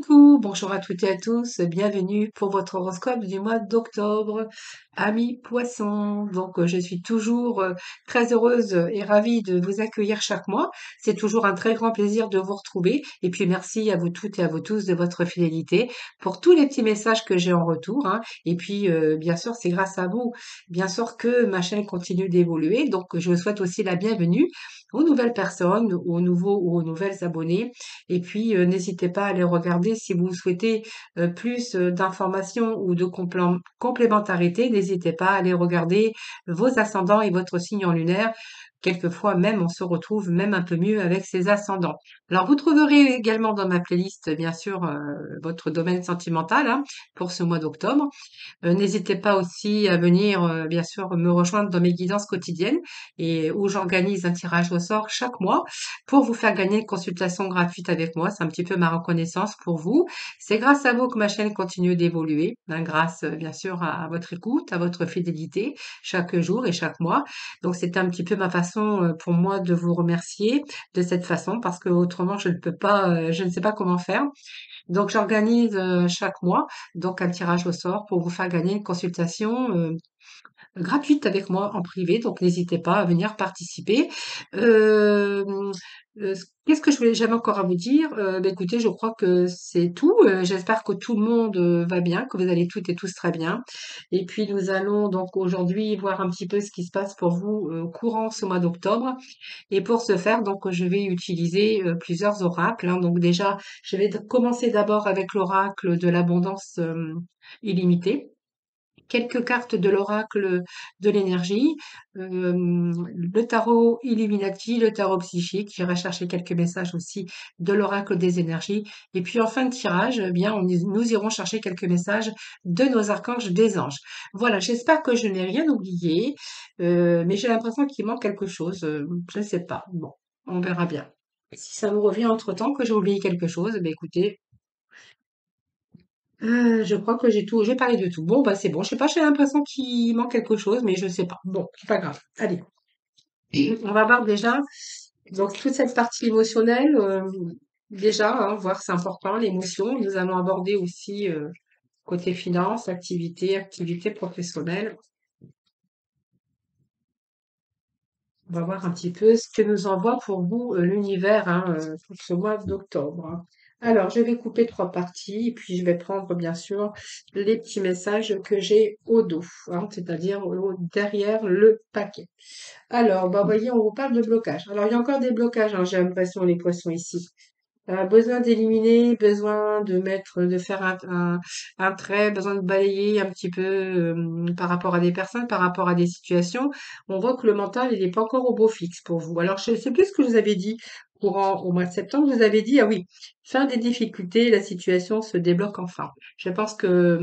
Coucou, bonjour à toutes et à tous, bienvenue pour votre horoscope du mois d'octobre, amis poissons. Je suis toujours très heureuse et ravie de vous accueillir chaque mois. C'est toujours un très grand plaisir de vous retrouver. Et puis merci à vous toutes et à vous tous de votre fidélité pour tous les petits messages que j'ai en retour, hein. Et puis bien sûr, c'est grâce à vous, bien sûr, que ma chaîne continue d'évoluer. Donc je vous souhaite aussi la bienvenue aux nouvelles personnes, aux nouveaux ou aux nouvelles abonnés. Et puis, n'hésitez pas à aller regarder si vous souhaitez plus d'informations ou de complémentarité. N'hésitez pas à aller regarder vos ascendants et votre signe en lunaire. Quelquefois même, on se retrouve même un peu mieux avec ses ascendants. Alors, vous trouverez également dans ma playlist, bien sûr, votre domaine sentimental, hein, pour ce mois d'octobre. N'hésitez pas aussi à venir, bien sûr, me rejoindre dans mes guidances quotidiennes et où j'organise un tirage au sort chaque mois pour vous faire gagner une consultation gratuite avec moi. C'est un petit peu ma reconnaissance pour vous. C'est grâce à vous que ma chaîne continue d'évoluer, hein, grâce, bien sûr, à votre écoute, à votre fidélité chaque jour et chaque mois. Donc, c'est un petit peu ma façon, pour moi de vous remercier de cette façon parce que autrement je ne peux pas, je ne sais pas comment faire. Donc j'organise, chaque mois, donc un tirage au sort pour vous faire gagner une consultation, gratuite avec moi en privé, donc n'hésitez pas à venir participer. Hem, qu'est-ce que je voulais j'avais encore à vous dire? Écoutez, je crois que c'est tout, j'espère que tout le monde, va bien, que vous allez toutes et tous très bien et puis nous allons donc aujourd'hui voir un petit peu ce qui se passe pour vous, courant ce mois d'octobre et pour ce faire, donc, je vais utiliser plusieurs oracles, hein. Donc déjà, je vais commencer d'abord avec l'oracle de l'abondance illimitée. Quelques cartes de l'oracle de l'énergie, le tarot Illuminati, le tarot psychique. J'irai chercher quelques messages aussi de l'oracle des énergies. Et puis en fin de tirage, eh bien, nous irons chercher quelques messages de nos archanges des anges. Voilà, j'espère que je n'ai rien oublié, mais j'ai l'impression qu'il manque quelque chose. Je ne sais pas. Bon, on verra bien. Si ça me revient entre-temps que j'ai oublié quelque chose, écoutez, je crois que j'ai parlé de tout. Bon, c'est bon. Je sais pas, j'ai l'impression qu'il manque quelque chose, mais je sais pas. Bon, c'est pas grave. Allez, on va voir déjà. Donc, toute cette partie émotionnelle, déjà, hein, voir c'est important, l'émotion. Nous allons aborder aussi côté finance, activité professionnelle. On va voir un petit peu ce que nous envoie pour vous l'univers, hein, pour ce mois d'octobre, hein. Alors, je vais couper trois parties et puis je vais prendre bien sûr les petits messages que j'ai au dos, hein, c'est-à-dire derrière le paquet. Alors, voyez, on vous parle de blocage. Alors, il y a encore des blocages, hein, j'ai l'impression, les poissons ici. Besoin d'éliminer, besoin de de faire un trait, besoin de balayer un petit peu par rapport à des personnes, par rapport à des situations. On voit que le mental, il n'est pas encore au beau fixe pour vous. Alors, je sais plus ce que vous avez dit au mois de septembre. Vous avez dit, ah oui, fin des difficultés, la situation se débloque enfin. Je pense que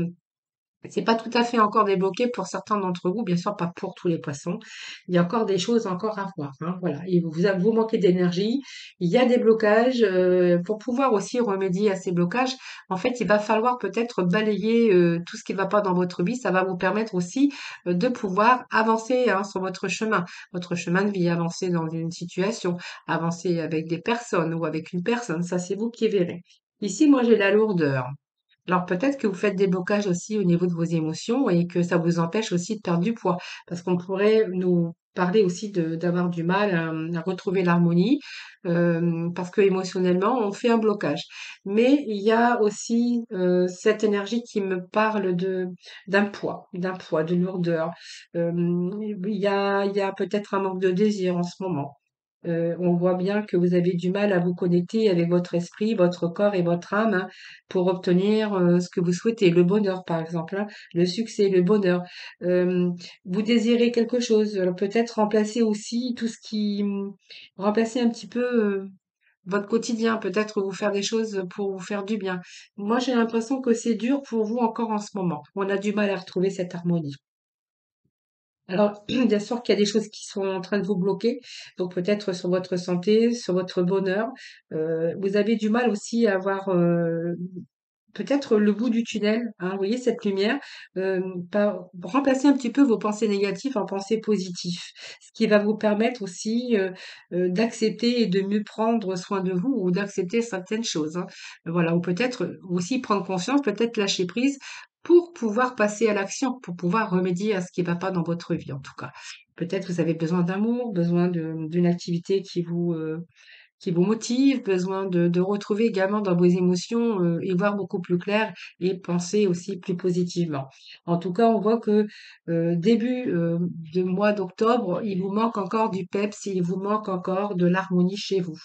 c'est pas tout à fait encore débloqué pour certains d'entre vous, bien sûr pas pour tous les poissons. Il y a encore des choses encore à voir, hein, voilà. Et vous manquez d'énergie, il y a des blocages. Pour pouvoir aussi remédier à ces blocages, en fait, il va falloir peut-être balayer tout ce qui ne va pas dans votre vie. Ça va vous permettre aussi de pouvoir avancer, hein, sur votre chemin de vie, avancer dans une situation, avancer avec des personnes ou avec une personne. Ça, c'est vous qui verrez. Ici, moi, j'ai la lourdeur. Alors peut-être que vous faites des blocages aussi au niveau de vos émotions et que ça vous empêche aussi de perdre du poids. Parce qu'on pourrait nous parler aussi d'avoir du mal à retrouver l'harmonie, parce que émotionnellement, on fait un blocage. Mais il y a aussi cette énergie qui me parle d'un poids, de lourdeur. Il y a peut-être un manque de désir en ce moment. On voit bien que vous avez du mal à vous connecter avec votre esprit, votre corps et votre âme, hein, pour obtenir ce que vous souhaitez, le bonheur par exemple, hein, le succès, le bonheur. Euh, Vous désirez quelque chose, peut-être remplacer aussi tout ce qui, remplacer un petit peu votre quotidien, peut-être vous faire des choses pour vous faire du bien. Moi, j'ai l'impression que c'est dur pour vous encore en ce moment. On a du mal à retrouver cette harmonie. Alors, bien sûr qu'il y a des choses qui sont en train de vous bloquer, donc peut-être sur votre santé, sur votre bonheur. Vous avez du mal aussi à avoir peut-être le bout du tunnel, hein, vous voyez cette lumière, par remplacer un petit peu vos pensées négatives en pensées positives. Ce qui va vous permettre aussi, d'accepter et de mieux prendre soin de vous ou d'accepter certaines choses, hein. Voilà, ou peut-être aussi prendre conscience, peut-être lâcher prise pour pouvoir passer à l'action, pour pouvoir remédier à ce qui ne va pas dans votre vie en tout cas. Peut-être vous avez besoin d'amour, besoin d'une activité qui vous motive, besoin de retrouver également dans vos émotions, y voir beaucoup plus clair et penser aussi plus positivement. En tout cas, on voit que début de mois d'octobre, il vous manque encore du peps, il vous manque encore de l'harmonie chez vous.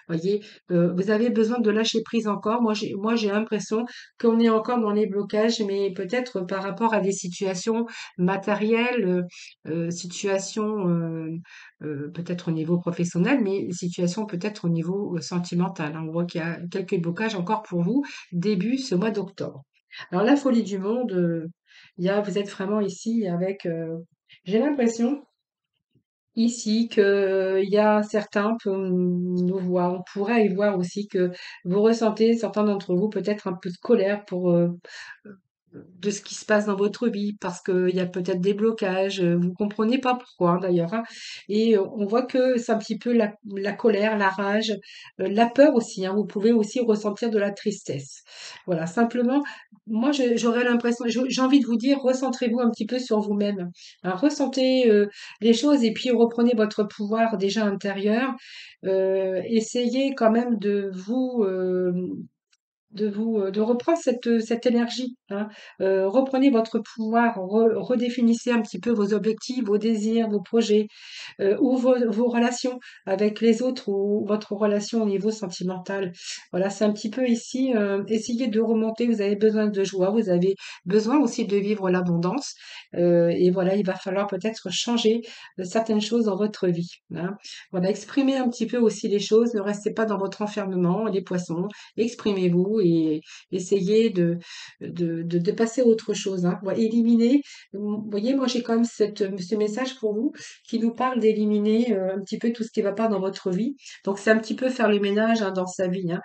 Voyez, vous avez besoin de lâcher prise encore. Moi, j'ai l'impression qu'on est encore dans les blocages, mais peut-être par rapport à des situations matérielles, situations peut-être au niveau professionnel, mais situation peut-être au niveau sentimental, hein. On voit qu'il y a quelques blocages encore pour vous début ce mois d'octobre. Alors la folie du monde, vous êtes vraiment ici avec, j'ai l'impression ici que il y a certains que nous voient, on pourrait y voir aussi que vous ressentez, certains d'entre vous, peut-être un peu de colère pour de ce qui se passe dans votre vie parce qu'il y a peut-être des blocages, vous comprenez pas pourquoi, hein, d'ailleurs, hein. Et on voit que c'est un petit peu la colère, la rage, la peur aussi, hein. Vous pouvez aussi ressentir de la tristesse. Voilà, simplement, moi, j'aurais l'impression, j'ai envie de vous dire, recentrez-vous un petit peu sur vous-même, hein. Ressentez les choses et puis reprenez votre pouvoir déjà intérieur. Essayez quand même de reprendre cette énergie, hein. Reprenez votre pouvoir, redéfinissez un petit peu vos objectifs, vos désirs, vos projets, ou vos relations avec les autres ou votre relation au niveau sentimental. Voilà, c'est un petit peu ici, essayez de remonter, vous avez besoin de joie, vous avez besoin aussi de vivre l'abondance, et voilà, il va falloir peut-être changer, certaines choses dans votre vie, hein. Voilà, exprimez un petit peu aussi les choses, ne restez pas dans votre enfermement, les poissons, exprimez-vous et essayez de passer à autre chose, hein. Ouais, éliminer, vous voyez, moi j'ai quand même ce message pour vous qui nous parle d'éliminer un petit peu tout ce qui ne va pas dans votre vie. Donc c'est un petit peu faire le ménage, hein, dans sa vie, hein,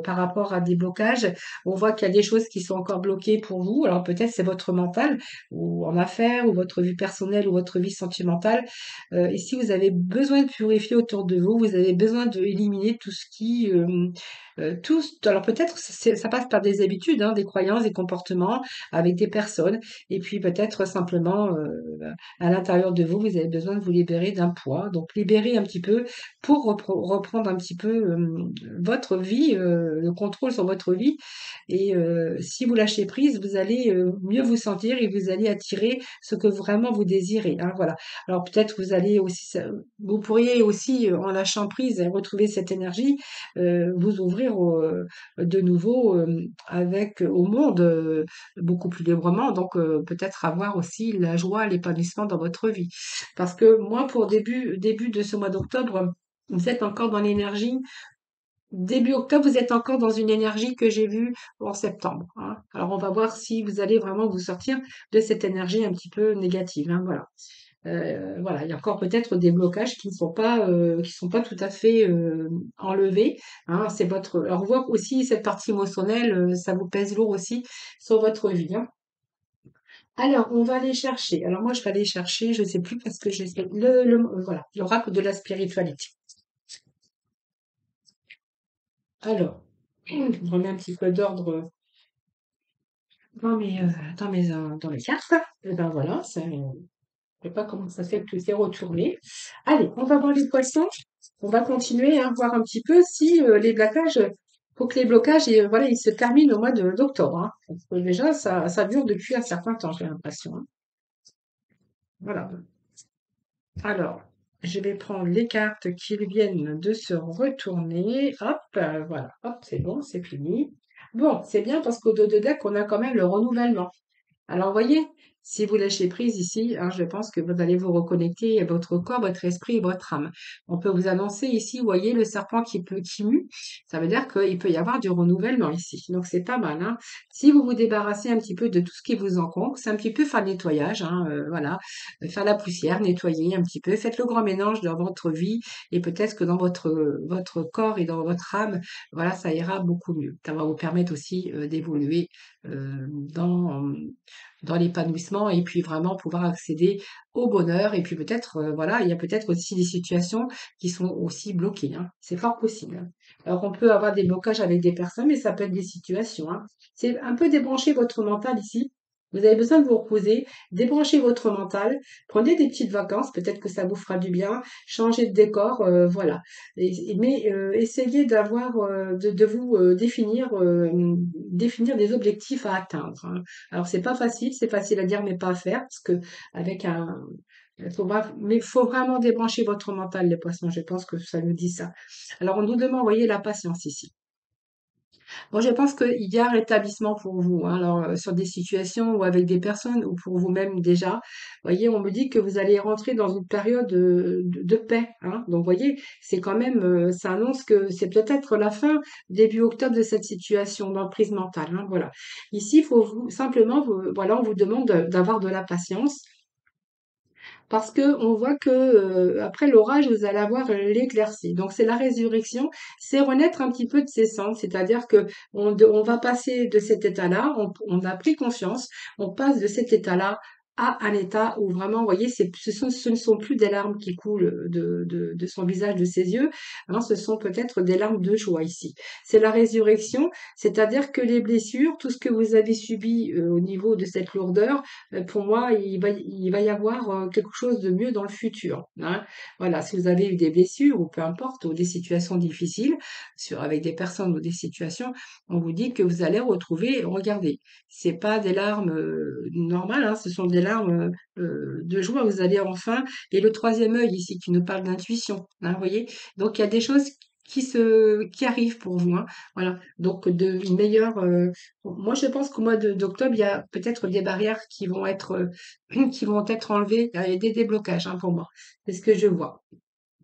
par rapport à des blocages. On voit qu'il y a des choses qui sont encore bloquées pour vous. Alors peut-être c'est votre mental ou en affaires ou votre vie personnelle ou votre vie sentimentale. Et si vous avez besoin de purifier autour de vous, vous avez besoin d'éliminer tout ce qui alors peut-être ça passe par des habitudes, hein, des croyances, des comportements avec des personnes, et puis peut-être simplement à l'intérieur de vous, vous avez besoin de vous libérer d'un poids. Donc libérer un petit peu pour reprendre un petit peu votre vie, le contrôle sur votre vie. Et si vous lâchez prise, vous allez mieux vous sentir et vous allez attirer ce que vraiment vous désirez, hein, voilà. Alors peut-être vous allez aussi, vous pourriez aussi, en lâchant prise et retrouver cette énergie, vous ouvrir de nouveau au monde beaucoup plus librement. Donc peut-être avoir aussi la joie, l'épanouissement dans votre vie. Parce que moi, pour début de ce mois d'octobre, vous êtes encore dans l'énergie. Début octobre, vous êtes encore dans une énergie que j'ai vue en septembre, hein. Alors on va voir si vous allez vraiment vous sortir de cette énergie un petit peu négative, hein, voilà. Voilà, il y a encore peut-être des blocages qui ne sont pas tout à fait enlevés, hein. C'est votre. Alors, on voit aussi cette partie émotionnelle, ça vous pèse lourd aussi sur votre vie, hein. Alors, on va aller chercher. Alors, moi, je vais aller chercher, je sais plus parce que j'ai voilà, l'oracle de la spiritualité. Alors, je remets un petit peu d'ordre dans mes cartes. Et ben voilà, je sais pas comment ça fait que tout s'est retourné. Allez, on va voir les poissons. On va continuer à voir un petit peu si les blocages, faut que les blocages, voilà, ils se terminent au mois d'octobre, hein. Parce que déjà, ça dure depuis un certain temps, j'ai l'impression, hein. Voilà. Alors, je vais prendre les cartes qui viennent de se retourner. Hop, voilà. Hop, c'est bon, c'est fini. Bon, c'est bien parce qu'au dos de deck, on a quand même le renouvellement. Alors, vous voyez, Si vous lâchez prise ici, hein, je pense que vous allez vous reconnecter à votre corps, votre esprit et votre âme. On peut vous annoncer ici, vous voyez, le serpent qui mue, ça veut dire qu'il peut y avoir du renouvellement ici. Donc c'est pas mal, hein. Si vous vous débarrassez un petit peu de tout ce qui vous encombre, c'est un petit peu faire le nettoyage, hein, voilà. Faire la poussière, nettoyer un petit peu, faites le grand ménage dans votre vie et peut-être que dans votre corps et dans votre âme, voilà, ça ira beaucoup mieux. Ça va vous permettre aussi d'évoluer dans l'épanouissement et puis vraiment pouvoir accéder au bonheur. Et puis peut-être, voilà, il y a peut-être aussi des situations qui sont aussi bloquées, hein. C'est fort possible, hein. Alors on peut avoir des blocages avec des personnes, mais ça peut être des situations, hein. C'est un peu débrancher votre mental ici. Vous avez besoin de vous reposer, débranchez votre mental, prenez des petites vacances, peut-être que ça vous fera du bien, changez de décor, voilà. Mais essayez de vous définir des objectifs à atteindre, hein. Alors c'est pas facile, c'est facile à dire mais pas à faire parce que avec un mais faut vraiment débrancher votre mental, les poissons. Je pense que ça nous dit ça. Alors on nous demande, vous voyez, la patience ici. Moi, je pense qu'il y a un rétablissement pour vous, hein. Alors, sur des situations ou avec des personnes ou pour vous-même déjà, voyez, on me dit que vous allez rentrer dans une période de paix, hein. Donc, voyez, c'est quand même, ça annonce que c'est peut-être la fin, début octobre de cette situation d'emprise mentale, hein, voilà. Ici, il faut simplement, voilà, on vous demande d'avoir de la patience parce que on voit que après l'orage, vous allez avoir l'éclaircie. Donc c'est la résurrection, c'est renaître un petit peu de ses cendres, c'est-à-dire que on va passer de cet état-là, on a pris conscience, on passe de cet état-là à un état où vraiment, vous voyez, ce ne sont plus des larmes qui coulent de son visage, de ses yeux, hein, ce sont peut-être des larmes de joie ici. C'est la résurrection, c'est-à-dire que les blessures, tout ce que vous avez subi au niveau de cette lourdeur, pour moi, il va y avoir quelque chose de mieux dans le futur, hein. Voilà, si vous avez eu des blessures ou peu importe, ou des situations difficiles avec des personnes ou des situations, on vous dit que vous allez retrouver, regardez, c'est pas des larmes normales, hein, ce sont des larmes de joie. Vous allez enfin, et le troisième œil ici qui nous parle d'intuition, hein, vous voyez. Donc il y a des choses qui arrivent pour vous, hein. Voilà. Donc une meilleure moi, je pense qu'au mois d'octobre, il y a peut-être des barrières qui vont être enlevées. Il y a des déblocages, hein, pour moi. C'est ce que je vois.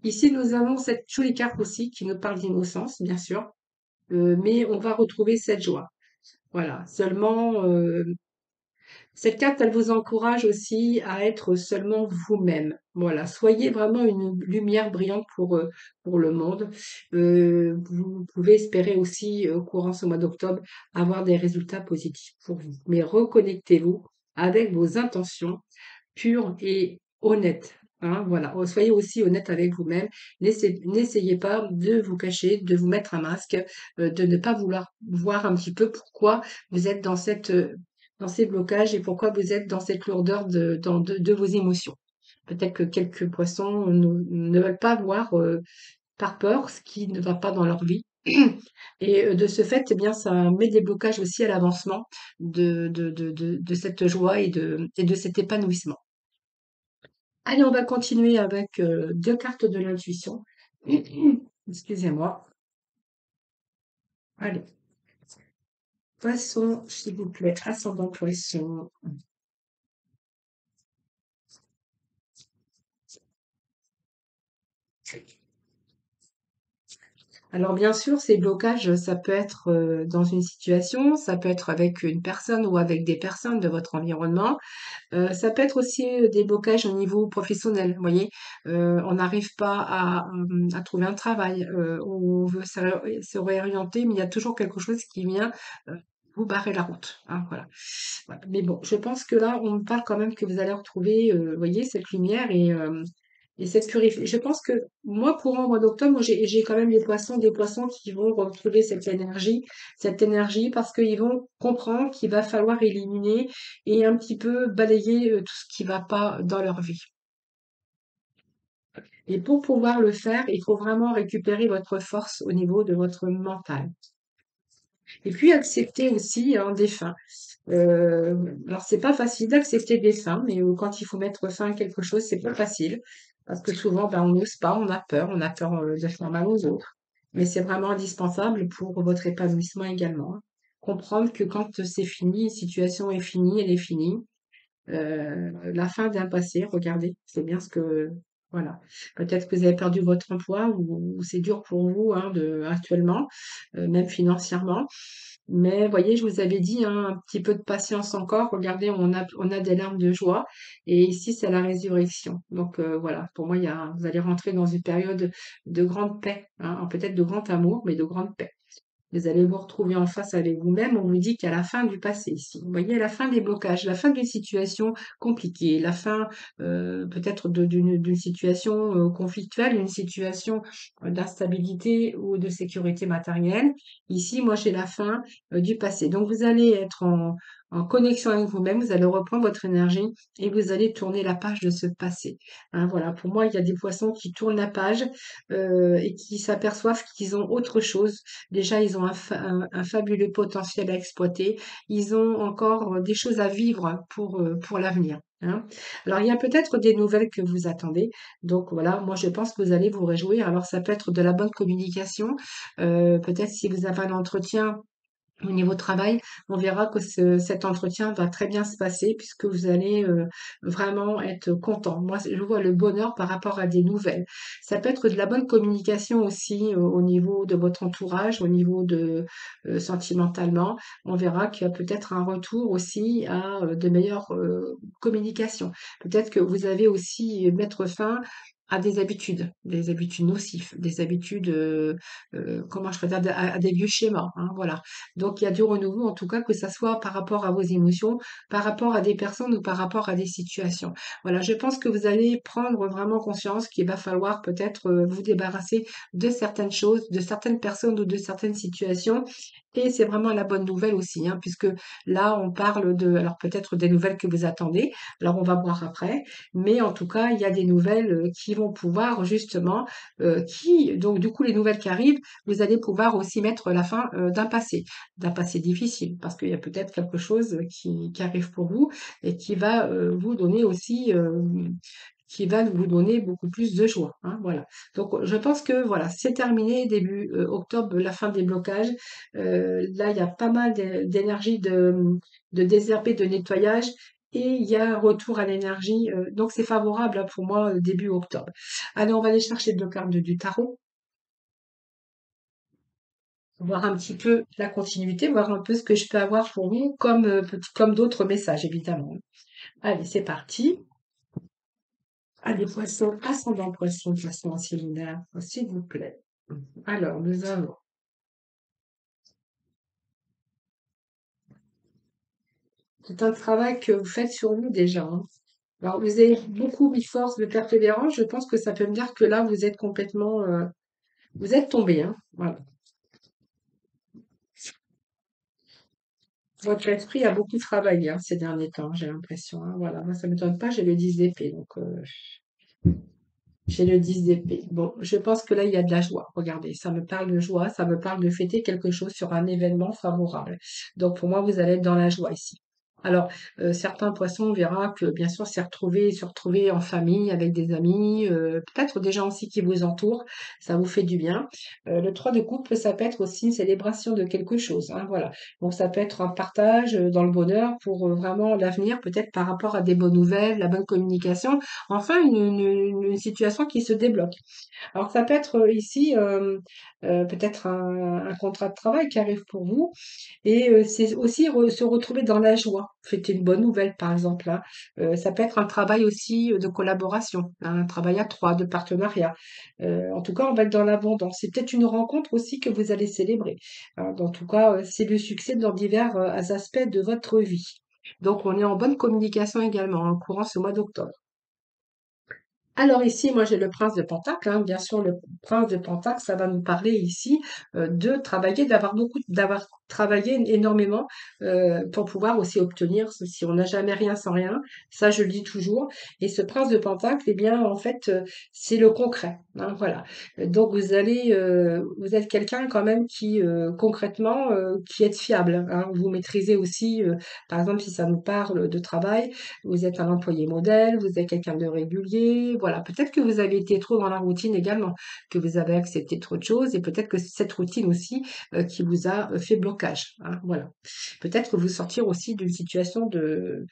Ici, nous avons cette jolie carte aussi qui nous parle d'innocence, bien sûr, mais on va retrouver cette joie. Voilà. Seulement, cette carte, elle vous encourage aussi à être seulement vous-même. Voilà, soyez vraiment une lumière brillante pour le monde. Vous pouvez espérer aussi, courant ce mois d'octobre, avoir des résultats positifs pour vous. Mais reconnectez-vous avec vos intentions pures et honnêtes, hein, voilà. Soyez aussi honnête avec vous-même. N'essayez pas de vous cacher, de vous mettre un masque, de ne pas vouloir voir un petit peu pourquoi vous êtes dans ces blocages et pourquoi vous êtes dans cette lourdeur de vos émotions. Peut-être que quelques poissons ne veulent pas voir par peur ce qui ne va pas dans leur vie. Et de ce fait, eh bien, ça met des blocages aussi à l'avancement de cette joie et de cet épanouissement. Allez, on va continuer avec deux cartes de l'intuition. Excusez-moi. Allez, poisson, s'il vous plaît, ascendant poisson. Alors bien sûr, ces blocages, ça peut être dans une situation, ça peut être avec une personne ou avec des personnes de votre environnement. Ça peut être aussi des blocages au niveau professionnel, vous voyez. On n'arrive pas à trouver un travail, on veut se réorienter, mais il y a toujours quelque chose qui vient vous barrer la route, hein, voilà. Voilà. Mais bon, je pense que là, on me parle quand même que vous allez retrouver, vous voyez, cette lumière et cette purification. Je pense que moi, courant au mois d'octobre, moi, j'ai quand même des poissons qui vont retrouver cette énergie parce qu'ils vont comprendre qu'il va falloir éliminer et un petit peu balayer tout ce qui va pas dans leur vie. Et pour pouvoir le faire, il faut vraiment récupérer votre force au niveau de votre mental. Et puis accepter aussi hein, des fins. Alors c'est pas facile d'accepter des fins, mais quand il faut mettre fin à quelque chose, c'est pas facile parce que souvent ben, on n'ose pas, on a peur de faire mal aux autres. Mais c'est vraiment indispensable pour votre épanouissement également, hein. Comprendre que quand c'est fini, une situation est finie, elle est finie. la fin d'un passé. Regardez, c'est bien ce que voilà. Peut-être que vous avez perdu votre emploi ou c'est dur pour vous, hein, actuellement, même financièrement. Mais voyez, je vous avais dit, hein, un petit peu de patience encore. Regardez, on a des larmes de joie. Et ici, c'est la résurrection. Donc voilà, pour moi, vous allez rentrer dans une période de grande paix, hein, peut-être de grand amour, mais de grande paix. Vous allez vous retrouver en face avec vous-même. On vous dit qu'à la fin du passé ici. Vous voyez, la fin des blocages, la fin d'une situation compliquée, la fin peut-être d'une situation conflictuelle, une situation d'instabilité ou de sécurité matérielle. Ici, moi, j'ai la fin du passé. Donc, vous allez être en connexion avec vous-même, vous allez reprendre votre énergie et vous allez tourner la page de ce passé. Hein, voilà, pour moi, il y a des poissons qui tournent la page et qui s'aperçoivent qu'ils ont autre chose. Déjà, ils ont un fabuleux potentiel à exploiter. Ils ont encore des choses à vivre pour l'avenir. Hein. Alors, il y a peut-être des nouvelles que vous attendez. Donc voilà, moi je pense que vous allez vous réjouir. Alors, ça peut être de la bonne communication. Peut-être si vous avez un entretien au niveau travail, on verra que cet entretien va très bien se passer puisque vous allez vraiment être content. Moi, je vois le bonheur par rapport à des nouvelles. Ça peut être de la bonne communication aussi au niveau de votre entourage, au niveau de sentimentalement. On verra qu'il y a peut-être un retour aussi à de meilleures communications. Peut-être que vous avez aussi mettre fin à des habitudes nocives, des habitudes, comment je peux dire, à des vieux schémas, hein, voilà. Donc, il y a du renouveau, en tout cas, que ça soit par rapport à vos émotions, par rapport à des personnes ou par rapport à des situations. Voilà, je pense que vous allez prendre vraiment conscience qu'il va falloir peut-être vous débarrasser de certaines choses, de certaines personnes ou de certaines situations. Et c'est vraiment la bonne nouvelle aussi, hein, puisque là, on parle alors peut-être des nouvelles que vous attendez. Alors, on va voir après. Mais en tout cas, il y a des nouvelles qui vont pouvoir justement, donc du coup, les nouvelles qui arrivent, vous allez pouvoir aussi mettre la fin d'un passé difficile, parce qu'il y a peut-être quelque chose qui arrive pour vous et qui va vous donner aussi, qui va vous donner beaucoup plus de joie. Hein, voilà. Donc, je pense que voilà, c'est terminé début octobre, la fin des blocages. Là, il y a pas mal d'énergie de désherber, de nettoyage. Et il y a un retour à l'énergie, donc c'est favorable hein, pour moi début octobre. Allez, on va aller chercher deux cartes du tarot, voir un petit peu la continuité, voir un peu ce que je peux avoir pour vous, comme, comme d'autres messages, évidemment. Allez, c'est parti. Allez, poisson, ascendant poisson ancien lunaire, s'il vous plaît. Alors, nous avons, c'est un travail que vous faites sur vous déjà. Hein. Alors, vous avez beaucoup mis force de persévérance. Je pense que ça peut me dire que là, vous êtes complètement, vous êtes tombé. Hein. Voilà. Votre esprit a beaucoup travaillé hein, ces derniers temps, j'ai l'impression. Hein. Voilà, moi, ça ne m'étonne pas, j'ai le 10 d'épée. Donc, j'ai le 10 d'épée. Bon, je pense que là, il y a de la joie. Regardez, ça me parle de joie, ça me parle de fêter quelque chose sur un événement favorable. Donc, pour moi, vous allez être dans la joie ici. Alors, certains poissons, on verra que, bien sûr, se retrouver en famille, avec des amis, peut-être des gens aussi qui vous entourent, ça vous fait du bien. Le 3 de coupe, ça peut être aussi une célébration de quelque chose, hein, voilà. Donc, ça peut être un partage dans le bonheur pour vraiment l'avenir, peut-être par rapport à des bonnes nouvelles, la bonne communication. Enfin, une situation qui se débloque. Alors, ça peut être ici peut-être un contrat de travail qui arrive pour vous. Et c'est aussi se retrouver dans la joie. Fêter une bonne nouvelle, par exemple. Hein. Ça peut être un travail aussi de collaboration, hein, un travail à trois, de partenariat. En tout cas, on va être dans l'abondance. C'est peut-être une rencontre aussi que vous allez célébrer. Hein. En tout cas, c'est le succès dans divers aspects de votre vie. Donc, on est en bonne communication également en courant ce mois d'octobre. Alors ici, moi j'ai le prince de Pentacle, hein. Bien sûr, le prince de Pentacle, ça va nous parler ici de travailler, d'avoir travaillé énormément pour pouvoir aussi obtenir si on n'a jamais rien sans rien, ça je le dis toujours. Et ce prince de Pentacle, eh bien en fait, c'est le concret, hein, voilà. Donc vous êtes quelqu'un quand même qui concrètement, qui est fiable, hein. Vous maîtrisez aussi, par exemple, si ça nous parle de travail, vous êtes un employé modèle, vous êtes quelqu'un de régulier, voilà, peut-être que vous avez été trop dans la routine également, que vous avez accepté trop de choses et peut-être que c'est cette routine aussi qui vous a fait blocage, hein, voilà. Peut-être que vous sortir aussi d'une situation de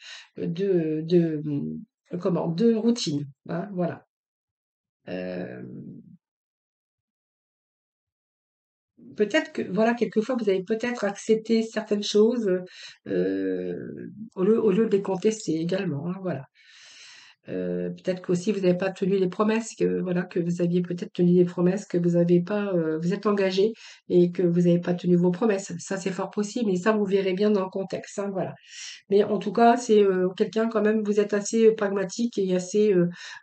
routine, hein, voilà. Euh, Peut-être que, voilà, quelquefois, vous avez peut-être accepté certaines choses au lieu de les contester également, hein, voilà. Peut-être qu'aussi vous n'avez pas tenu les promesses que voilà que vous aviez peut-être tenu des promesses que vous avez pas vous êtes engagé et que vous n'avez pas tenu vos promesses. Ça, c'est fort possible, et ça, vous verrez bien dans le contexte, hein, voilà. Mais en tout cas, c'est quelqu'un quand même, vous êtes assez pragmatique et assez,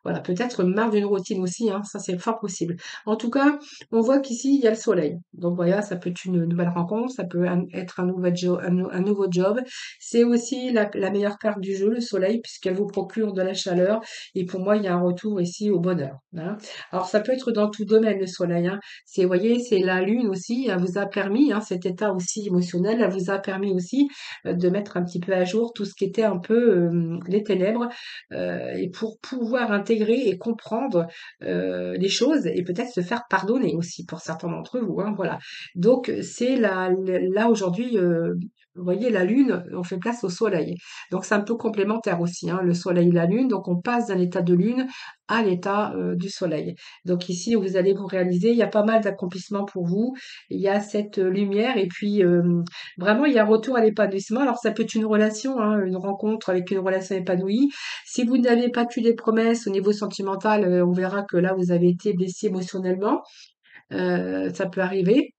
voilà, peut-être marre d'une routine aussi, hein, ça c'est fort possible. En tout cas, on voit qu'ici, il y a le soleil. Donc voilà, ça peut être une nouvelle rencontre, ça peut être un nouvel un nouveau job. C'est aussi la meilleure carte du jeu, le soleil, puisqu'elle vous procure de la chaleur. Et pour moi, il y a un retour ici au bonheur, hein. Alors ça peut être dans tout domaine, le soleil, hein. C'est, vous voyez, c'est la lune aussi, elle vous a permis, hein, cet état aussi émotionnel, elle vous a permis aussi de mettre un petit peu à jour tout ce qui était un peu les ténèbres, et pour pouvoir intégrer et comprendre les choses et peut-être se faire pardonner aussi pour certains d'entre vous, hein, voilà. Donc c'est là aujourd'hui, vous voyez, la lune, on fait place au soleil. Donc c'est un peu complémentaire aussi, hein, le soleil et la lune. Donc on passe d'un état de lune à l'état du soleil. Donc ici, vous allez vous réaliser, il y a pas mal d'accomplissements pour vous. Il y a cette lumière et puis vraiment, il y a un retour à l'épanouissement. Alors, ça peut être une relation, hein, une rencontre avec une relation épanouie. Si vous n'avez pas tenu des promesses au niveau sentimental, on verra que là, vous avez été blessé émotionnellement. Ça peut arriver.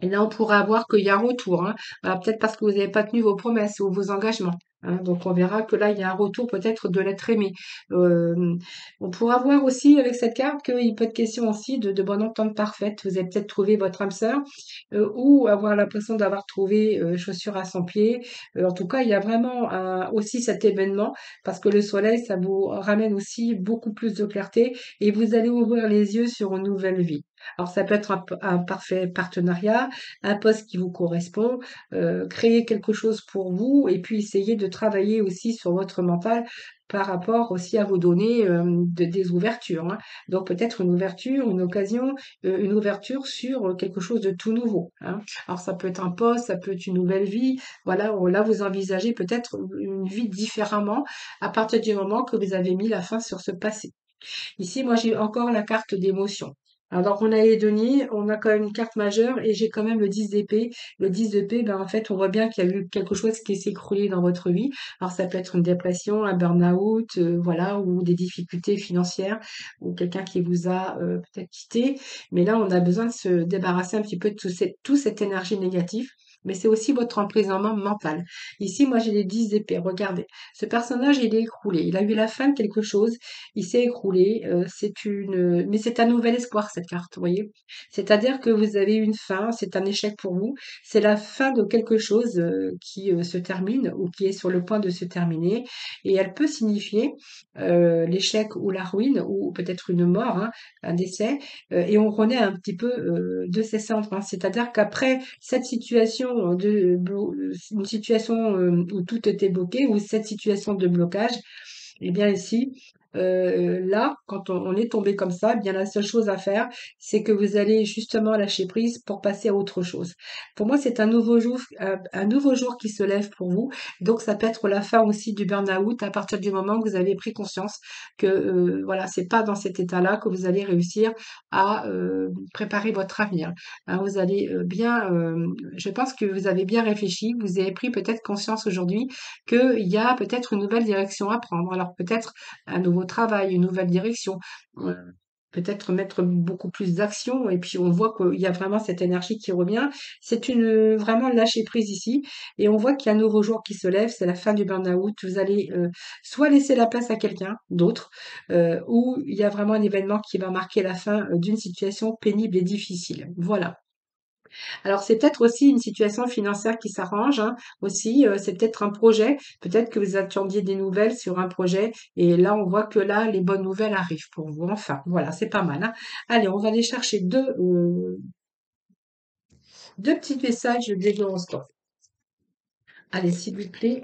Et là, on pourra voir qu'il y a un retour, hein. Alors, peut-être parce que vous n'avez pas tenu vos promesses ou vos engagements, hein. Donc, on verra que là, il y a un retour peut-être de l'être aimé. Euh, on pourra voir aussi avec cette carte qu'il peut être question aussi de bonne entente parfaite. Vous avez peut-être trouvé votre âme sœur ou avoir l'impression d'avoir trouvé chaussure à son pied. En tout cas, il y a vraiment aussi cet événement parce que le soleil, ça vous ramène aussi beaucoup plus de clarté et vous allez ouvrir les yeux sur une nouvelle vie. Alors ça peut être un parfait partenariat, un poste qui vous correspond, créer quelque chose pour vous et puis essayer de travailler aussi sur votre mental par rapport aussi à vous donner des ouvertures, hein. Donc peut-être une ouverture, une occasion, une ouverture sur quelque chose de tout nouveau, hein. Alors ça peut être un poste, ça peut être une nouvelle vie. Voilà, là vous envisagez peut-être une vie différemment à partir du moment que vous avez mis la fin sur ce passé. Ici, moi, j'ai encore la carte d'émotion. Alors, on a les deniers, on a quand même une carte majeure et j'ai quand même le 10 d'épée. Le 10 d'épée, ben, en fait, on voit bien qu'il y a eu quelque chose qui s'est écroulé dans votre vie. Alors, ça peut être une dépression, un burn-out, voilà, ou des difficultés financières, ou quelqu'un qui vous a peut-être quitté. Mais là, on a besoin de se débarrasser un petit peu de toute cette énergie négative. Mais c'est aussi votre emprisonnement mental. Ici, moi, j'ai les 10 d'épée. Regardez. Ce personnage, il est écroulé. Il a eu la fin de quelque chose, il s'est écroulé. Mais c'est un nouvel espoir, cette carte, vous voyez. C'est-à-dire que vous avez une fin, c'est un échec pour vous. C'est la fin de quelque chose qui se termine ou qui est sur le point de se terminer. Et elle peut signifier l'échec ou la ruine ou peut-être une mort, hein, un décès. Et on renaît un petit peu de ses cendres, hein. C'est-à-dire qu'après cette situation une situation où tout était bloqué ou cette situation de blocage, eh bien ici, là, quand on est tombé comme ça, eh bien la seule chose à faire, c'est que vous allez justement lâcher prise pour passer à autre chose. Pour moi, c'est un nouveau jour qui se lève pour vous. Donc, ça peut être la fin aussi du burn-out à partir du moment où vous avez pris conscience que voilà, c'est pas dans cet état-là que vous allez réussir à préparer votre avenir, hein. Vous allez je pense que vous avez bien réfléchi, vous avez pris peut-être conscience aujourd'hui qu'il y a peut-être une nouvelle direction à prendre. Alors peut-être un nouveau travail, une nouvelle direction, heu, peut-être mettre beaucoup plus d'action et puis on voit qu'il y a vraiment cette énergie qui revient. C'est vraiment lâcher prise ici et on voit qu'il y a un nouveau jour qui se lève, c'est la fin du burn-out. Vous allez, soit laisser la place à quelqu'un d'autre, ou il y a vraiment un événement qui va marquer la fin, d'une situation pénible et difficile. Voilà. Alors c'est peut-être aussi une situation financière qui s'arrange, hein, aussi, c'est peut-être un projet, peut-être que vous attendiez des nouvelles sur un projet et là on voit que là les bonnes nouvelles arrivent pour vous. Enfin, voilà, c'est pas mal, hein. Allez, on va aller chercher 2 petits messages des horoscopes. Allez, s'il vous plaît.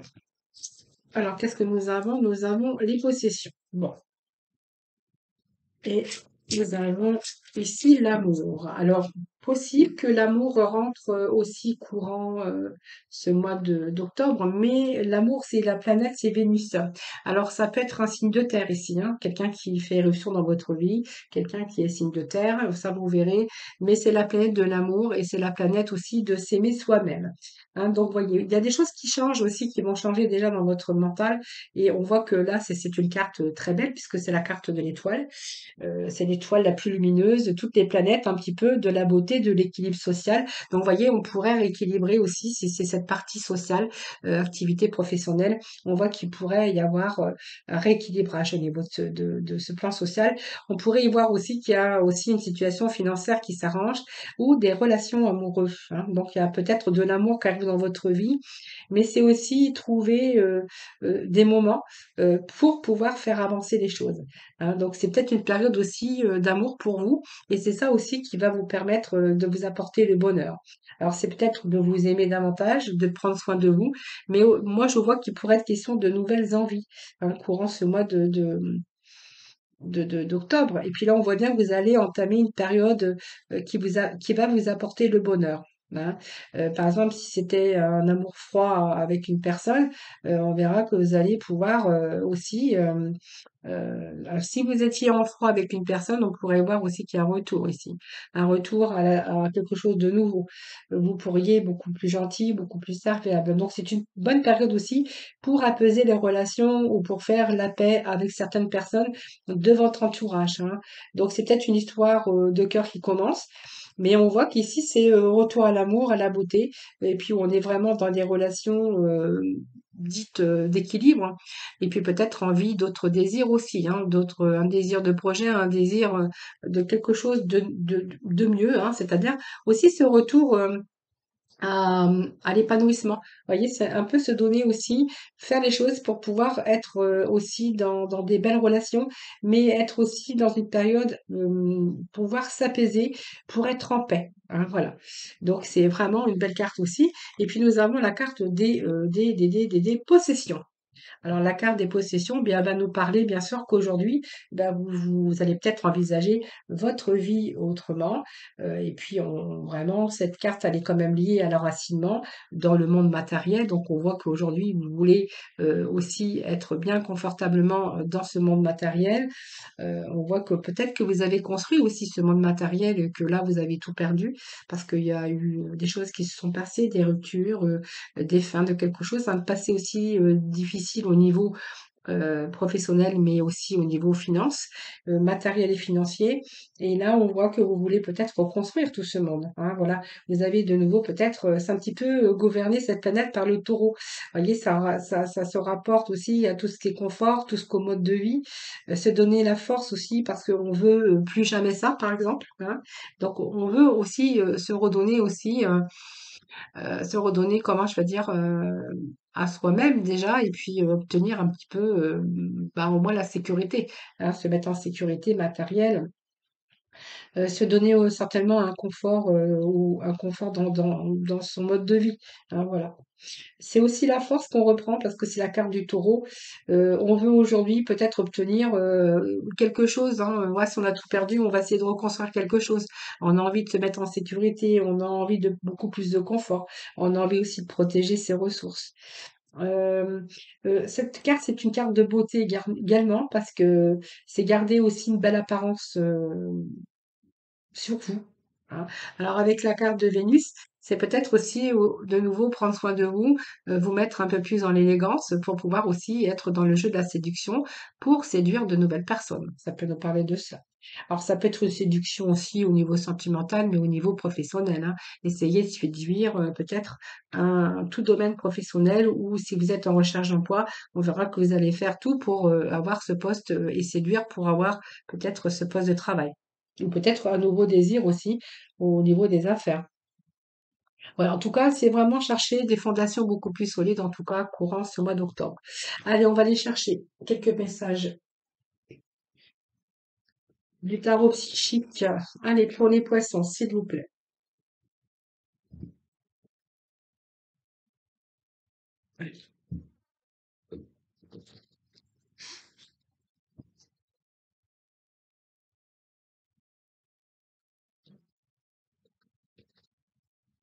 Alors qu'est-ce que nous avons? Nous avons les possessions. Bon. Et nous avons ici l'amour. Alors, possible que l'amour rentre aussi courant ce mois d'octobre, mais l'amour, c'est la planète, c'est Vénus. Alors, ça peut être un signe de terre ici, hein, quelqu'un qui fait éruption dans votre vie, quelqu'un qui est signe de terre, ça vous verrez, mais c'est la planète de l'amour et c'est la planète aussi de s'aimer soi-même. Hein, donc, voyez, il y a des choses qui changent aussi, qui vont changer déjà dans votre mental, et on voit que là, c'est une carte très belle puisque c'est la carte de l'étoile. C'est l'étoile la plus lumineuse de toutes les planètes, un petit peu de la beauté, de l'équilibre social. Donc, vous voyez, on pourrait rééquilibrer aussi, si c'est cette partie sociale, activité professionnelle, on voit qu'il pourrait y avoir un rééquilibrage au niveau de ce plan social. On pourrait y voir aussi qu'il y a aussi une situation financière qui s'arrange ou des relations amoureuses. Hein. Donc, il y a peut-être de l'amour qui arrive dans votre vie, mais c'est aussi trouver des moments pour pouvoir faire avancer les choses. Hein, donc c'est peut-être une période aussi d'amour pour vous et c'est ça aussi qui va vous permettre de vous apporter le bonheur. Alors c'est peut-être de vous aimer davantage, de prendre soin de vous, mais moi je vois qu'il pourrait être question de nouvelles envies hein, courant ce mois d'octobre. Et puis là on voit bien que vous allez entamer une période qui va vous apporter le bonheur. Hein. Par exemple, si c'était un amour froid avec une personne, on verra que vous allez pouvoir aussi si vous étiez en froid avec une personne, on pourrait voir aussi qu'il y a un retour ici, un retour à quelque chose de nouveau. Vous pourriez beaucoup plus gentil, beaucoup plus agréable. Donc c'est une bonne période aussi pour apaiser les relations ou pour faire la paix avec certaines personnes de votre entourage. Hein. Donc c'est peut-être une histoire de cœur qui commence. Mais on voit qu'ici, c'est retour à l'amour, à la beauté, et puis on est vraiment dans des relations dites d'équilibre, hein. Et puis peut-être envie d'autres désirs aussi, hein, d'autres, un désir de projet, un désir de quelque chose de mieux, hein, c'est-à-dire aussi ce retour à l'épanouissement. Vous voyez, c'est un peu se donner aussi, faire les choses pour pouvoir être aussi dans des belles relations, mais être aussi dans une période, pouvoir s'apaiser pour être en paix. Hein, voilà. Donc c'est vraiment une belle carte aussi. Et puis nous avons la carte des possessions. Alors la carte des possessions, bien, elle va nous parler bien sûr qu'aujourd'hui, ben, vous allez peut-être envisager votre vie autrement. Et puis vraiment, cette carte, elle est quand même liée à l'enracinement dans le monde matériel. Donc on voit qu'aujourd'hui, vous voulez aussi être bien confortablement dans ce monde matériel. On voit que peut-être que vous avez construit aussi ce monde matériel et que là, vous avez tout perdu parce qu'il y a eu des choses qui se sont passées, des ruptures, des fins de quelque chose, un passé aussi difficile au niveau professionnel, mais aussi au niveau finance, matériel et financier. Et là, on voit que vous voulez peut-être reconstruire tout ce monde. Hein, voilà, vous avez de nouveau peut-être, c'est un petit peu gouverner cette planète par le taureau. Vous voyez, ça se rapporte aussi à tout ce qui est confort, tout ce qu'au mode de vie, se donner la force aussi parce qu'on veut plus jamais ça, par exemple. Hein. Donc, on veut aussi se redonner aussi se redonner, comment je vais dire, à soi-même déjà, et puis obtenir un petit peu, bah, au moins la sécurité, hein, se mettre en sécurité matérielle, se donner certainement un confort ou un confort dans son mode de vie. Hein, voilà. C'est aussi la force qu'on reprend parce que c'est la carte du taureau. On veut aujourd'hui peut-être obtenir quelque chose. Hein. Ouais, si on a tout perdu, on va essayer de reconstruire quelque chose. On a envie de se mettre en sécurité, on a envie de beaucoup plus de confort. On a envie aussi de protéger ses ressources. Euh, cette carte, c'est une carte de beauté également parce que c'est garder aussi une belle apparence sur vous. Hein. Alors avec la carte de Vénus, c'est peut-être aussi de nouveau prendre soin de vous, vous mettre un peu plus dans l'élégance pour pouvoir aussi être dans le jeu de la séduction pour séduire de nouvelles personnes. Ça peut nous parler de ça. Alors ça peut être une séduction aussi au niveau sentimental, mais au niveau professionnel. Hein. Essayez de séduire peut-être tout domaine professionnel ou si vous êtes en recherche d'emploi, on verra que vous allez faire tout pour avoir ce poste et séduire pour avoir peut-être ce poste de travail. Ou peut-être un nouveau désir aussi au niveau des affaires. Voilà, en tout cas, c'est vraiment chercher des fondations beaucoup plus solides, en tout cas, courant ce mois d'octobre. Allez, on va aller chercher quelques messages du tarot psychique. Allez, pour les poissons, s'il vous plaît.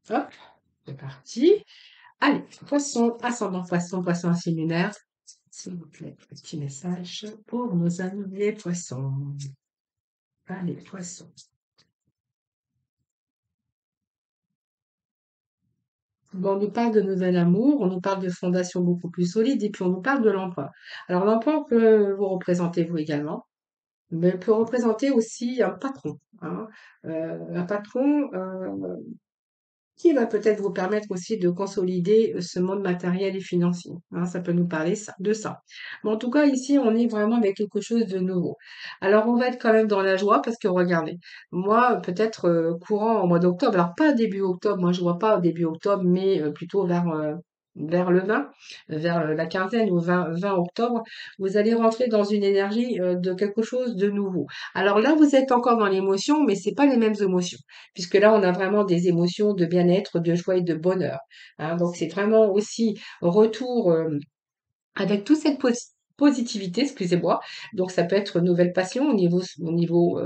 Hop, c'est parti. Allez, poisson, ascendant poisson, poisson signe lunaire. S'il vous plaît, petit message pour nos amis les poissons. Allez, poisson. Bon, on nous parle de nouvel amour, on nous parle de fondation beaucoup plus solide et puis on nous parle de l'emploi. Alors l'emploi peut vous représenter vous également, mais peut représenter aussi un patron, hein. Un patron qui va peut-être vous permettre aussi de consolider ce monde matériel et financier, hein. Ça peut nous parler de ça. Mais en tout cas, ici, on est vraiment avec quelque chose de nouveau. Alors, on va être quand même dans la joie parce que regardez, moi, peut-être courant au mois d'octobre, alors pas début octobre, moi je vois pas début octobre, mais plutôt vers le 20, vers la quinzaine ou 20 octobre, vous allez rentrer dans une énergie de quelque chose de nouveau. Alors là, vous êtes encore dans l'émotion, mais c'est pas les mêmes émotions puisque là, on a vraiment des émotions de bien-être, de joie et de bonheur, hein. Donc, c'est vraiment aussi retour avec toute cette positivité, excusez-moi. Donc, ça peut être nouvelle passion au niveau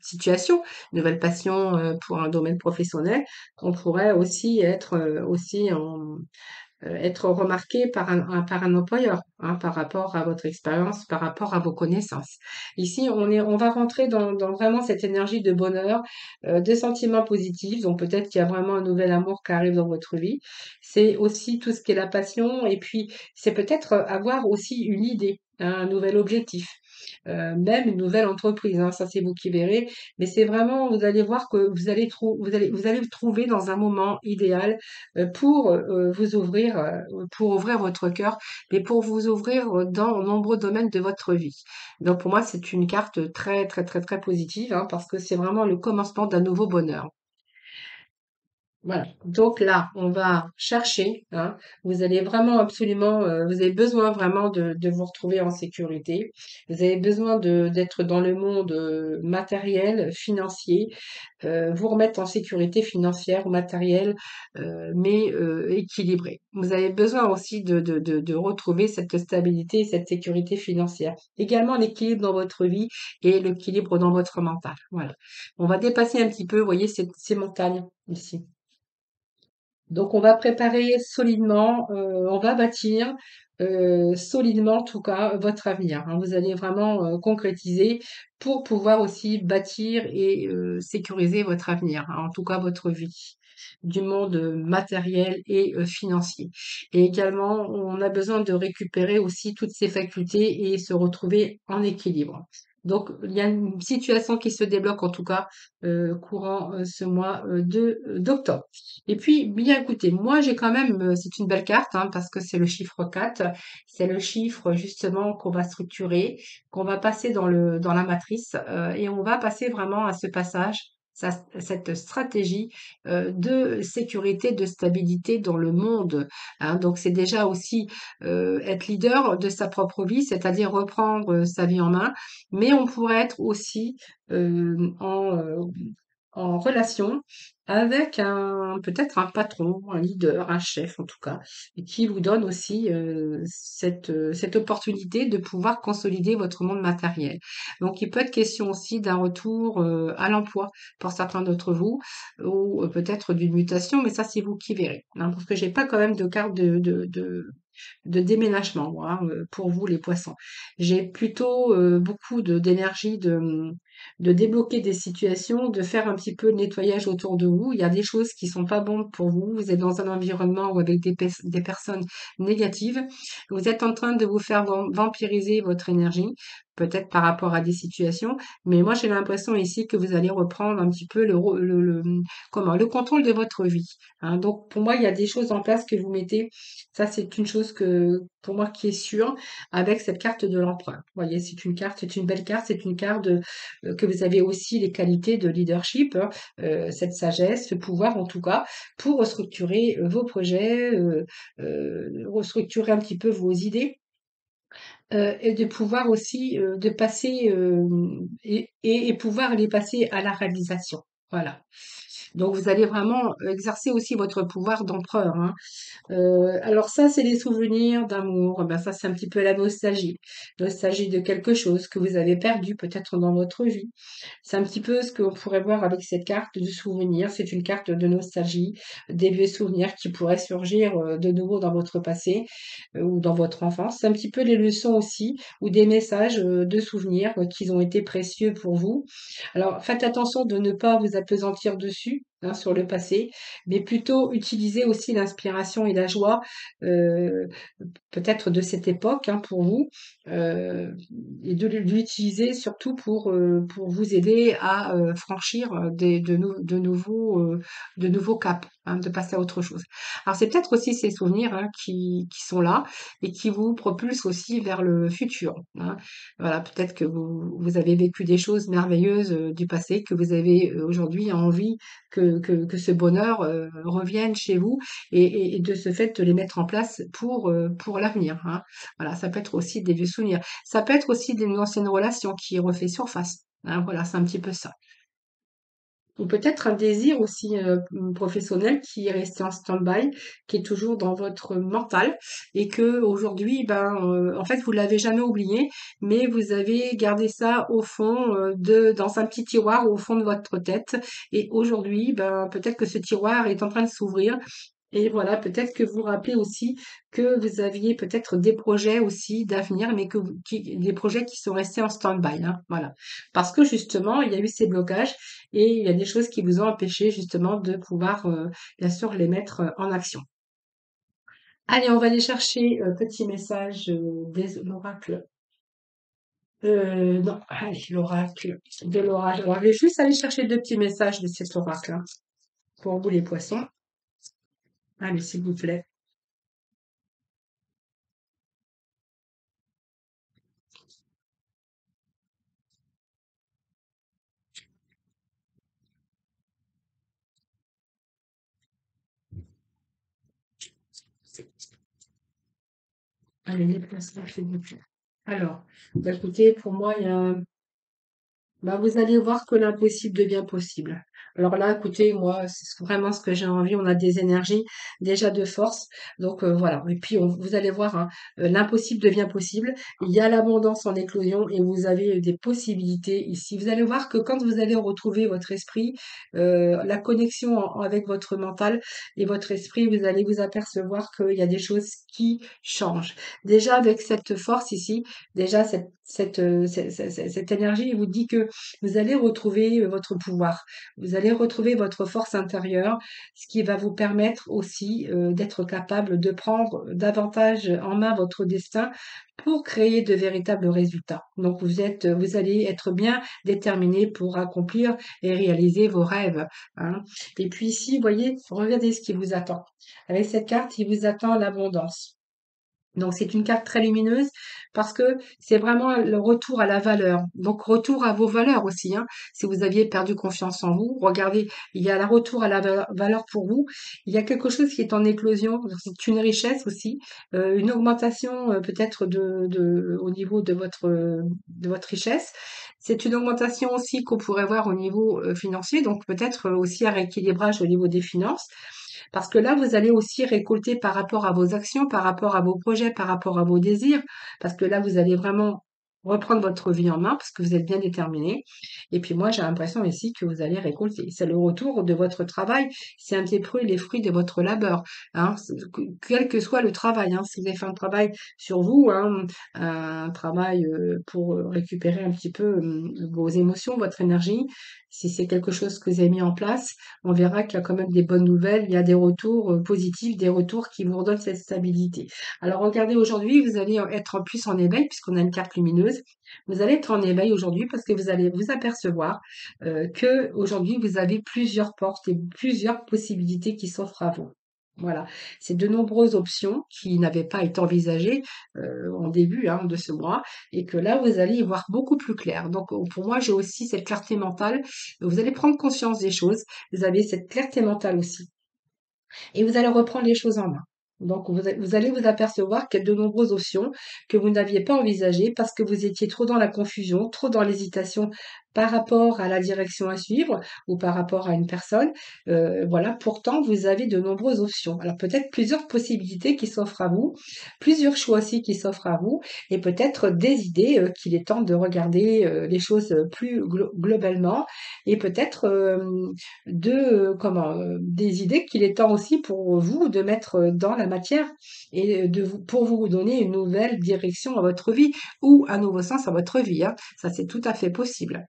situation, nouvelle passion pour un domaine professionnel. On pourrait aussi être aussi en être remarqué par un employeur, hein, par rapport à votre expérience, par rapport à vos connaissances. Ici, on va rentrer dans vraiment cette énergie de bonheur, de sentiments positifs. Donc peut-être qu'il y a vraiment un nouvel amour qui arrive dans votre vie. C'est aussi tout ce qui est la passion et puis c'est peut-être avoir aussi une idée, hein, un nouvel objectif. Même une nouvelle entreprise, hein, ça c'est vous qui verrez, mais c'est vraiment, vous allez voir que vous allez le trouver dans un moment idéal pour vous ouvrir, pour ouvrir votre cœur, mais pour vous ouvrir dans nombreux domaines de votre vie. Donc pour moi, c'est une carte très, très, très, très positive, hein, parce que c'est vraiment le commencement d'un nouveau bonheur. Voilà. Donc là, on va chercher, hein. Vous allez vraiment absolument, vous avez besoin vraiment de vous retrouver en sécurité. Vous avez besoin d'être dans le monde matériel, financier, vous remettre en sécurité financière ou matérielle, mais équilibrée. Vous avez besoin aussi de retrouver cette stabilité et cette sécurité financière. Également l'équilibre dans votre vie et l'équilibre dans votre mental. Voilà. On va dépasser un petit peu, vous voyez, ces montagnes ici. Donc on va préparer solidement, on va bâtir solidement en tout cas votre avenir, hein. Vous allez vraiment concrétiser pour pouvoir aussi bâtir et sécuriser votre avenir, hein, en tout cas votre vie du monde matériel et financier. Et également, on a besoin de récupérer aussi toutes ces facultés et se retrouver en équilibre. Donc, il y a une situation qui se débloque en tout cas courant ce mois d'octobre. Et puis, bien écoutez, moi j'ai quand même, c'est une belle carte, hein, parce que c'est le chiffre 4, c'est le chiffre justement qu'on va structurer, qu'on va passer dans la matrice, et on va passer vraiment à ce passage, cette stratégie de sécurité, de stabilité dans le monde, hein. Donc c'est déjà aussi être leader de sa propre vie, c'est-à-dire reprendre sa vie en main, mais on pourrait être aussi en relation avec un peut-être un patron, un leader, un chef en tout cas, et qui vous donne aussi cette opportunité de pouvoir consolider votre monde matériel. Donc il peut être question aussi d'un retour à l'emploi pour certains d'entre vous, ou peut-être d'une mutation, mais ça c'est vous qui verrez, hein, parce que j'ai pas quand même de carte de déménagement, moi, hein, pour vous les poissons. J'ai plutôt beaucoup d'énergie de débloquer des situations, de faire un petit peu de nettoyage autour de vous. Il y a des choses qui sont pas bonnes pour vous. Vous êtes dans un environnement ou avec des personnes négatives. Vous êtes en train de vous faire vampiriser votre énergie, peut-être par rapport à des situations. Mais moi, j'ai l'impression ici que vous allez reprendre un petit peu comment, le contrôle de votre vie, hein. Donc, pour moi, il y a des choses en place que vous mettez. Ça, c'est une chose que, pour moi, qui est sûre avec cette carte de l'emprunt. Vous voyez, c'est une belle carte, c'est une carte que vous avez aussi les qualités de leadership, hein, cette sagesse, ce pouvoir en tout cas, pour restructurer vos projets, restructurer un petit peu vos idées et de pouvoir aussi de passer et pouvoir les passer à la réalisation. Voilà. Donc vous allez vraiment exercer aussi votre pouvoir d'empereur, hein. Alors ça, c'est les souvenirs d'amour. Ben ça, c'est un petit peu la nostalgie. Nostalgie de quelque chose que vous avez perdu peut-être dans votre vie. C'est un petit peu ce qu'on pourrait voir avec cette carte de souvenir. C'est une carte de nostalgie, des vieux souvenirs qui pourraient surgir de nouveau dans votre passé ou dans votre enfance. C'est un petit peu les leçons aussi ou des messages de souvenirs qui ont été précieux pour vous. Alors faites attention de ne pas vous appesantir dessus, hein, sur le passé, mais plutôt utiliser aussi l'inspiration et la joie euh, peut-être de cette époque, hein, pour vous, euh, et de l'utiliser surtout pour vous aider à franchir de nouveaux caps, hein, de passer à autre chose. Alors c'est peut-être aussi ces souvenirs, hein, qui sont là et qui vous propulsent aussi vers le futur, hein. Voilà, peut-être que vous avez vécu des choses merveilleuses du passé, que vous avez aujourd'hui envie que ce bonheur revienne chez vous et de ce fait de les mettre en place pour l'avenir, hein. Voilà, ça peut être aussi des vieux souvenirs. Ça peut être aussi d'une ancienne relation qui refait surface, hein. Voilà, c'est un petit peu ça. Ou peut-être un désir aussi professionnel qui est resté en stand-by, qui est toujours dans votre mental et que aujourd'hui, ben, en fait, vous l'avez jamais oublié, mais vous avez gardé ça au fond dans un petit tiroir au fond de votre tête. Et aujourd'hui, ben, peut-être que ce tiroir est en train de s'ouvrir et voilà, peut-être que vous vous rappelez aussi que vous aviez peut-être des projets aussi d'avenir, mais des projets qui sont restés en stand-by, hein, voilà. Parce que justement, il y a eu ces blocages et il y a des choses qui vous ont empêché justement de pouvoir, bien sûr, les mettre en action. Allez, on va aller chercher petit message l'oracle. Non, allez, l'oracle de l'orage. On va juste aller chercher deux petits messages de cet oracle, hein, pour vous les poissons. Allez, s'il vous plaît. Allez, les poissons, s'il vous plaît. Alors, bah, écoutez, pour moi, il y a bah, vous allez voir que l'impossible devient possible. Alors là, écoutez, moi, vraiment ce que j'ai envie. On a des énergies déjà de force. Donc voilà. Et puis vous allez voir, hein, l'impossible devient possible. Il y a l'abondance en éclosion et vous avez des possibilités ici. Vous allez voir que quand vous allez retrouver votre esprit, la connexion avec votre mental et votre esprit, vous allez vous apercevoir qu'il y a des choses qui changent. Déjà avec cette force ici, déjà cette énergie vous dit que vous allez retrouver votre pouvoir, vous allez retrouver votre force intérieure, ce qui va vous permettre aussi d'être capable de prendre davantage en main votre destin pour créer de véritables résultats. Donc vous allez être bien déterminé pour accomplir et réaliser vos rêves, hein. Et puis ici, vous voyez, regardez ce qui vous attend. Avec cette carte, il vous attend l'abondance. Donc c'est une carte très lumineuse parce que c'est vraiment le retour à la valeur. Donc retour à vos valeurs aussi, hein. Si vous aviez perdu confiance en vous, regardez, il y a le retour à la valeur pour vous. Il y a quelque chose qui est en éclosion. Donc, c'est une richesse aussi, une augmentation peut-être au niveau de votre richesse. C'est une augmentation aussi qu'on pourrait voir au niveau financier. Donc peut-être aussi un rééquilibrage au niveau des finances. Parce que là, vous allez aussi récolter par rapport à vos actions, par rapport à vos projets, par rapport à vos désirs, parce que là, vous allez vraiment reprendre votre vie en main parce que vous êtes bien déterminé. Et puis moi, j'ai l'impression ici que vous allez récolter. C'est le retour de votre travail. C'est un petit peu les fruits de votre labeur, hein. Quel que soit le travail, hein. Si vous avez fait un travail sur vous, hein, un travail pour récupérer un petit peu vos émotions, votre énergie, si c'est quelque chose que vous avez mis en place, on verra qu'il y a quand même des bonnes nouvelles, il y a des retours positifs, des retours qui vous redonnent cette stabilité. Alors regardez, aujourd'hui, vous allez être en plus en éveil, puisqu'on a une carte lumineuse. Vous allez être en éveil aujourd'hui parce que vous allez vous apercevoir que aujourd'hui, vous avez plusieurs portes et plusieurs possibilités qui s'offrent à vous. Voilà, c'est de nombreuses options qui n'avaient pas été envisagées en début, hein, de ce mois et que là, vous allez y voir beaucoup plus clair. Donc, pour moi, j'ai aussi cette clarté mentale. Vous allez prendre conscience des choses. Vous avez cette clarté mentale aussi. Et vous allez reprendre les choses en main. Donc, vous allez vous apercevoir qu'il y a de nombreuses options que vous n'aviez pas envisagées parce que vous étiez trop dans la confusion, trop dans l'hésitation par rapport à la direction à suivre ou par rapport à une personne. Voilà, pourtant, vous avez de nombreuses options. Alors peut-être plusieurs possibilités qui s'offrent à vous, plusieurs choix aussi qui s'offrent à vous, et peut-être des idées qu'il est temps de regarder les choses plus globalement, et peut-être des idées qu'il est temps aussi pour vous de mettre dans la matière et pour vous donner une nouvelle direction à votre vie ou un nouveau sens à votre vie, hein. Ça, c'est tout à fait possible.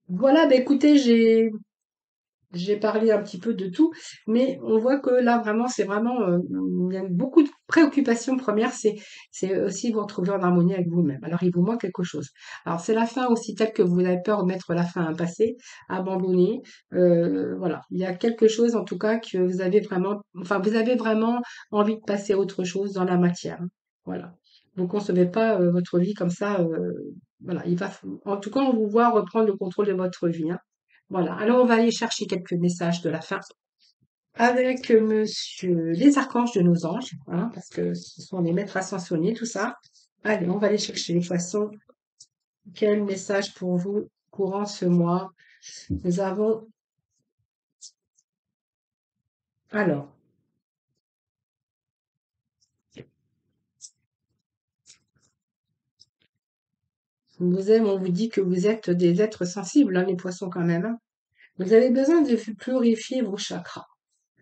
Voilà, bah écoutez, j'ai parlé un petit peu de tout, mais on voit que là vraiment, c'est vraiment, il y a beaucoup de préoccupations. Première, c'est aussi vous retrouver en harmonie avec vous-même. Alors, il vous manque quelque chose. Alors, c'est la fin aussi telle que vous avez peur de mettre la fin à un passé, abandonné. Voilà, il y a quelque chose en tout cas que vous avez vraiment, enfin, vous avez vraiment envie de passer à autre chose dans la matière, hein. Voilà. Vous concevez pas votre vie comme ça. Voilà, en tout cas, on vous voit reprendre le contrôle de votre vie, hein. Voilà, alors on va aller chercher quelques messages de la fin avec monsieur les archanges de nos anges, hein, parce que ce sont les maîtres ascensionnés, tout ça. Allez, on va aller chercher les poissons. Quel message pour vous courant ce mois? Nous avons, alors, on vous dit que vous êtes des êtres sensibles, hein, les poissons quand même, hein. Vous avez besoin de purifier vos chakras.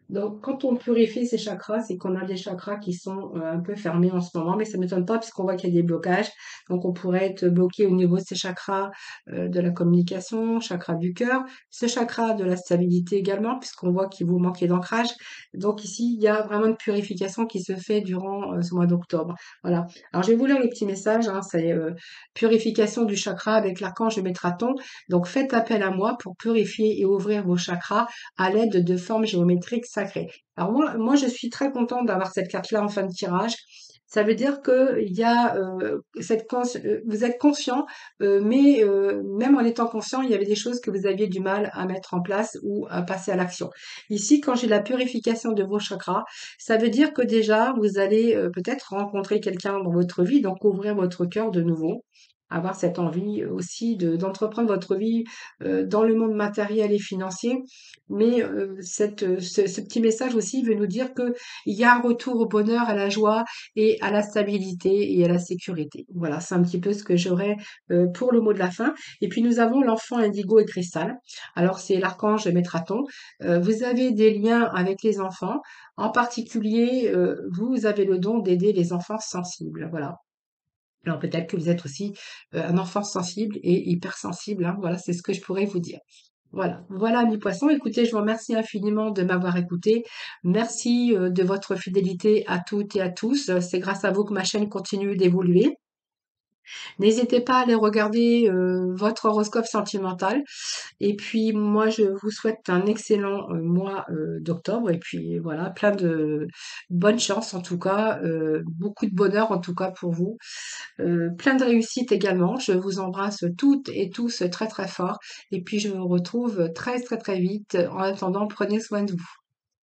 Donc, quand on purifie ces chakras, c'est qu'on a des chakras qui sont un peu fermés en ce moment, mais ça ne m'étonne pas puisqu'on voit qu'il y a des blocages. Donc, on pourrait être bloqué au niveau de ces chakras de la communication, chakra du cœur, ce chakra de la stabilité également, puisqu'on voit qu'il vous manquait d'ancrage. Donc, ici, il y a vraiment une purification qui se fait durant ce mois d'octobre. Voilà. Alors, je vais vous lire le petit message, hein, c'est purification du chakra avec l'archange Métraton. Donc, faites appel à moi pour purifier et ouvrir vos chakras à l'aide de formes géométriques sacrées. Alors moi, je suis très contente d'avoir cette carte-là en fin de tirage. Ça veut dire que il y a vous êtes conscient, mais même en étant conscient, il y avait des choses que vous aviez du mal à mettre en place ou à passer à l'action. Ici, quand j'ai la purification de vos chakras, ça veut dire que déjà vous allez peut-être rencontrer quelqu'un dans votre vie, donc ouvrir votre cœur de nouveau, avoir cette envie aussi d'entreprendre votre vie dans le monde matériel et financier. Mais ce petit message aussi veut nous dire que il y a un retour au bonheur, à la joie et à la stabilité et à la sécurité. Voilà, c'est un petit peu ce que j'aurais pour le mot de la fin. Et puis nous avons l'enfant indigo et cristal. Alors c'est l'archange Métraton. Vous avez des liens avec les enfants. En particulier, vous avez le don d'aider les enfants sensibles. Voilà. Alors peut-être que vous êtes aussi un enfant sensible et hypersensible, hein. Voilà, c'est ce que je pourrais vous dire. Voilà, voilà mes poissons. Écoutez, je vous remercie infiniment de m'avoir écouté. Merci de votre fidélité à toutes et à tous. C'est grâce à vous que ma chaîne continue d'évoluer. N'hésitez pas à aller regarder votre horoscope sentimental. Et puis moi, je vous souhaite un excellent mois d'octobre. Et puis voilà, plein de bonne chance en tout cas, beaucoup de bonheur en tout cas pour vous. Plein de réussite également. Je vous embrasse toutes et tous très très fort. Et puis je vous retrouve très très très vite. En attendant, prenez soin de vous.